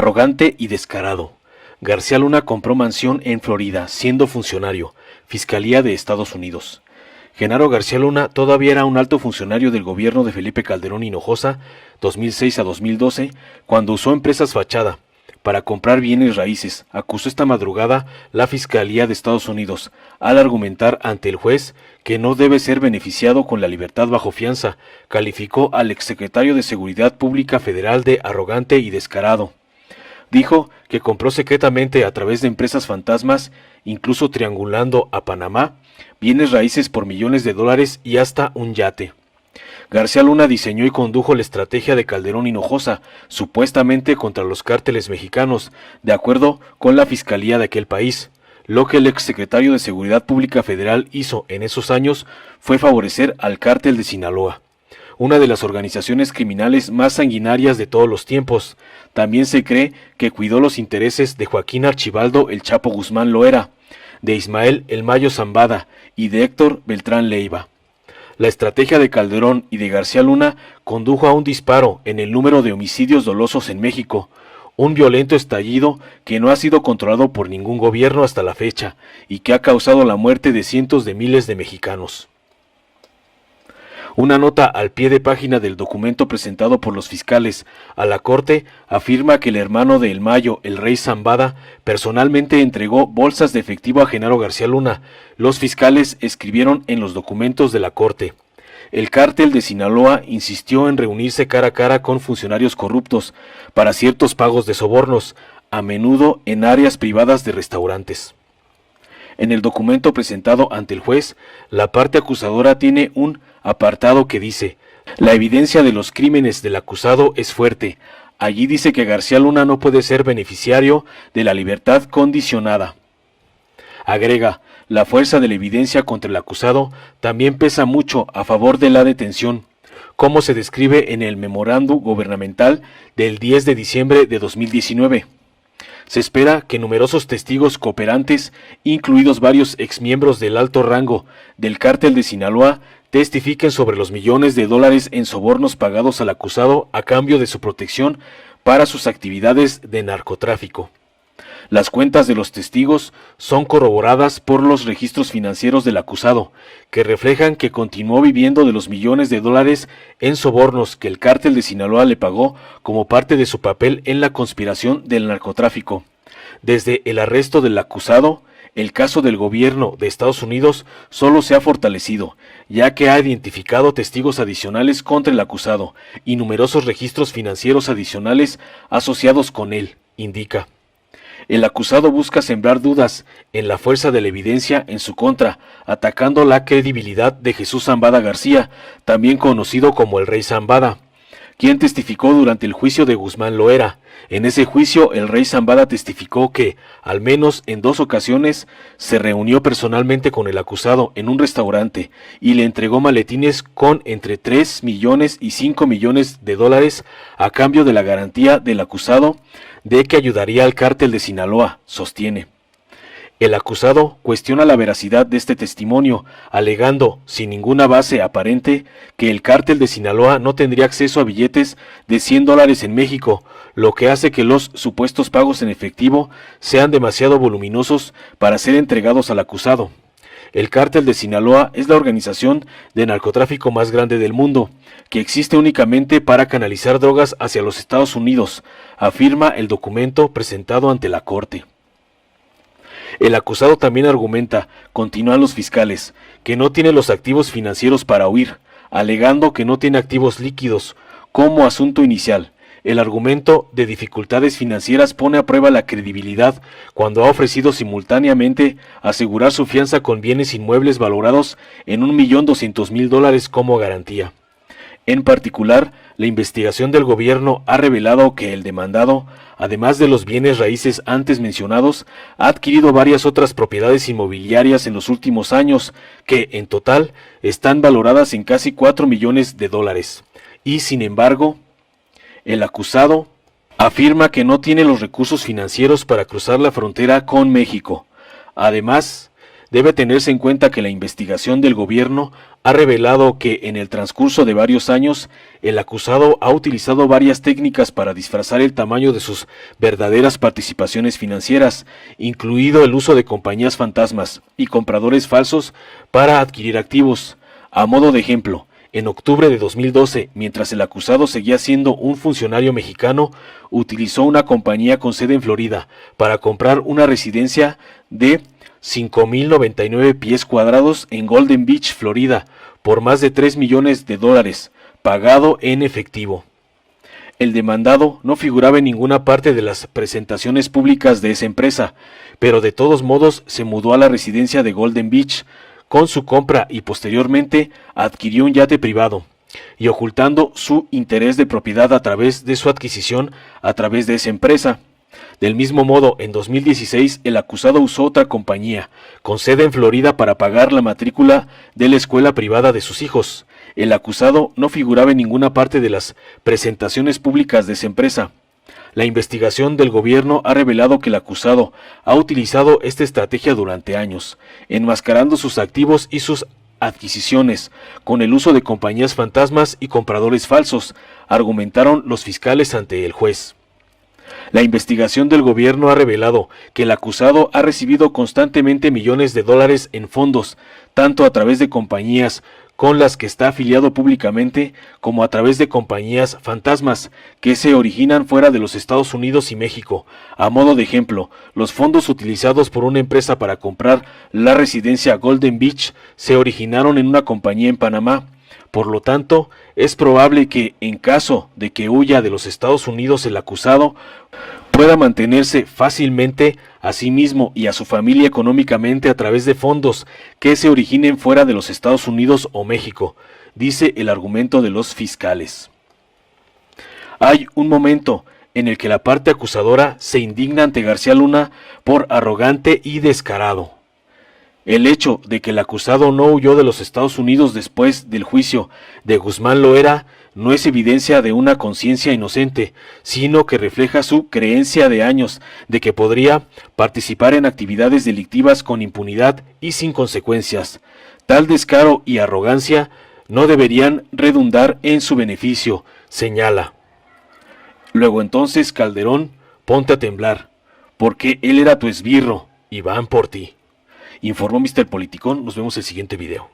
Arrogante y descarado. García Luna compró mansión en Florida, siendo funcionario, Fiscalía de Estados Unidos. Genaro García Luna todavía era un alto funcionario del gobierno de Felipe Calderón Hinojosa, 2006 a 2012, cuando usó empresas fachada para comprar bienes raíces, acusó esta madrugada la Fiscalía de Estados Unidos, al argumentar ante el juez que no debe ser beneficiado con la libertad bajo fianza. Calificó al exsecretario de Seguridad Pública Federal de arrogante y descarado. Dijo que compró secretamente a través de empresas fantasmas, incluso triangulando a Panamá, bienes raíces por millones de dólares y hasta un yate. García Luna diseñó y condujo la estrategia de Calderón Hinojosa, supuestamente contra los cárteles mexicanos, de acuerdo con la Fiscalía de aquel país. Lo que el exsecretario de Seguridad Pública Federal hizo en esos años fue favorecer al cártel de Sinaloa, una de las organizaciones criminales más sanguinarias de todos los tiempos. También se cree que cuidó los intereses de Joaquín Archibaldo El Chapo Guzmán Loera, de Ismael El Mayo Zambada y de Héctor Beltrán Leiva. La estrategia de Calderón y de García Luna condujo a un disparo en el número de homicidios dolosos en México, un violento estallido que no ha sido controlado por ningún gobierno hasta la fecha y que ha causado la muerte de cientos de miles de mexicanos. Una nota al pie de página del documento presentado por los fiscales a la Corte afirma que el hermano de El Mayo, el Rey Zambada, personalmente entregó bolsas de efectivo a Genaro García Luna. Los fiscales escribieron en los documentos de la Corte: el cártel de Sinaloa insistió en reunirse cara a cara con funcionarios corruptos para ciertos pagos de sobornos, a menudo en áreas privadas de restaurantes. En el documento presentado ante el juez, la parte acusadora tiene un apartado que dice: la evidencia de los crímenes del acusado es fuerte. Allí dice que García Luna no puede ser beneficiario de la libertad condicionada. Agrega: la fuerza de la evidencia contra el acusado también pesa mucho a favor de la detención, como se describe en el memorándum gubernamental del 10 de diciembre de 2019. Se espera que numerosos testigos cooperantes, incluidos varios exmiembros del alto rango del cártel de Sinaloa, testifiquen sobre los millones de dólares en sobornos pagados al acusado a cambio de su protección para sus actividades de narcotráfico. Las cuentas de los testigos son corroboradas por los registros financieros del acusado, que reflejan que continuó viviendo de los millones de dólares en sobornos que el cártel de Sinaloa le pagó como parte de su papel en la conspiración del narcotráfico. Desde el arresto del acusado, el caso del gobierno de Estados Unidos solo se ha fortalecido, ya que ha identificado testigos adicionales contra el acusado y numerosos registros financieros adicionales asociados con él, indica. El acusado busca sembrar dudas en la fuerza de la evidencia en su contra, atacando la credibilidad de Jesús Zambada García, también conocido como el Rey Zambada, quien testificó durante el juicio de Guzmán Loera. En ese juicio, el Rey Zambada testificó que, al menos en 2 ocasiones, se reunió personalmente con el acusado en un restaurante y le entregó maletines con entre 3 millones y 5 millones de dólares a cambio de la garantía del acusado de que ayudaría al cártel de Sinaloa, sostiene. El acusado cuestiona la veracidad de este testimonio, alegando, sin ninguna base aparente, que el cártel de Sinaloa no tendría acceso a billetes de $100 en México, lo que hace que los supuestos pagos en efectivo sean demasiado voluminosos para ser entregados al acusado. El cártel de Sinaloa es la organización de narcotráfico más grande del mundo, que existe únicamente para canalizar drogas hacia los Estados Unidos, afirma el documento presentado ante la Corte. El acusado también argumenta, continúan los fiscales, que no tiene los activos financieros para huir, alegando que no tiene activos líquidos como asunto inicial. El argumento de dificultades financieras pone a prueba la credibilidad cuando ha ofrecido simultáneamente asegurar su fianza con bienes inmuebles valorados en $1.200.000 como garantía. En particular, la investigación del gobierno ha revelado que el demandado, además de los bienes raíces antes mencionados, ha adquirido varias otras propiedades inmobiliarias en los últimos años que, en total, están valoradas en casi $4 millones. Y, sin embargo, el acusado afirma que no tiene los recursos financieros para cruzar la frontera con México. Además, Debe tenerse en cuenta que la investigación del gobierno ha revelado que en el transcurso de varios años el acusado ha utilizado varias técnicas para disfrazar el tamaño de sus verdaderas participaciones financieras, incluido el uso de compañías fantasmas y compradores falsos para adquirir activos. A modo de ejemplo, en octubre de 2012, mientras el acusado seguía siendo un funcionario mexicano, utilizó una compañía con sede en Florida para comprar una residencia de 5.099 pies cuadrados en Golden Beach, Florida, por más de $3 millones, pagado en efectivo. El demandado no figuraba en ninguna parte de las presentaciones públicas de esa empresa, pero de todos modos se mudó a la residencia de Golden Beach con su compra y posteriormente adquirió un yate privado, y ocultando su interés de propiedad a través de su adquisición a través de esa empresa. Del mismo modo, en 2016 el acusado usó otra compañía, con sede en Florida, para pagar la matrícula de la escuela privada de sus hijos. El acusado no figuraba en ninguna parte de las presentaciones públicas de esa empresa. La investigación del gobierno ha revelado que el acusado ha utilizado esta estrategia durante años, enmascarando sus activos y sus adquisiciones con el uso de compañías fantasmas y compradores falsos, argumentaron los fiscales ante el juez. La investigación del gobierno ha revelado que el acusado ha recibido constantemente millones de dólares en fondos, tanto a través de compañías con las que está afiliado públicamente, como a través de compañías fantasmas que se originan fuera de los Estados Unidos y México. A modo de ejemplo, los fondos utilizados por una empresa para comprar la residencia Golden Beach se originaron en una compañía en Panamá. Por lo tanto, es probable que, en caso de que huya de los Estados Unidos, el acusado pueda mantenerse fácilmente a sí mismo y a su familia económicamente a través de fondos que se originen fuera de los Estados Unidos o México, dice el argumento de los fiscales. Hay un momento en el que la parte acusadora se indigna ante García Luna por arrogante y descarado. El hecho de que el acusado no huyó de los Estados Unidos después del juicio de Guzmán Loera no es evidencia de una conciencia inocente, sino que refleja su creencia de años de que podría participar en actividades delictivas con impunidad y sin consecuencias. Tal descaro y arrogancia no deberían redundar en su beneficio, señala. Luego entonces, Calderón, ponte a temblar, porque él era tu esbirro y van por ti. Informó Mr. Politicón. Nos vemos en el siguiente video.